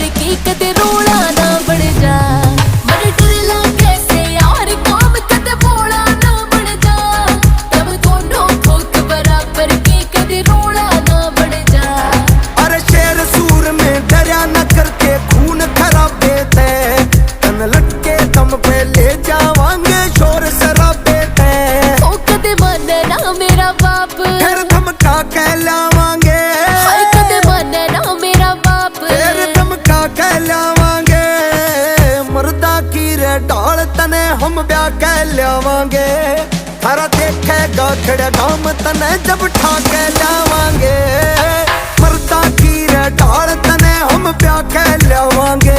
बराबर की कदे रोला ना बन जा। मन डर लागे से यार काम कदे बोला ना बन जा। तब दोनों ठोक बराबर की कदे रोला ना बन जा। अरे शेर सूर में डरा न करके खून खराबे ते तन लटके दम पे ले जावांगे शोर शराबे ते। ओ कदे माने ना मेरा बाप फिर धमका के लावांगे। हाय कदे माने ना मेरा बाप फिर धमका के लावांगे। मर्दा की रे ढाल तने हम ब्याह के लावांगे। थारा देखेगा खड़ा गाम तने जब ठाके लावांगे। मर्दा की रे ढाल तने हम ब्याह के लावांगे।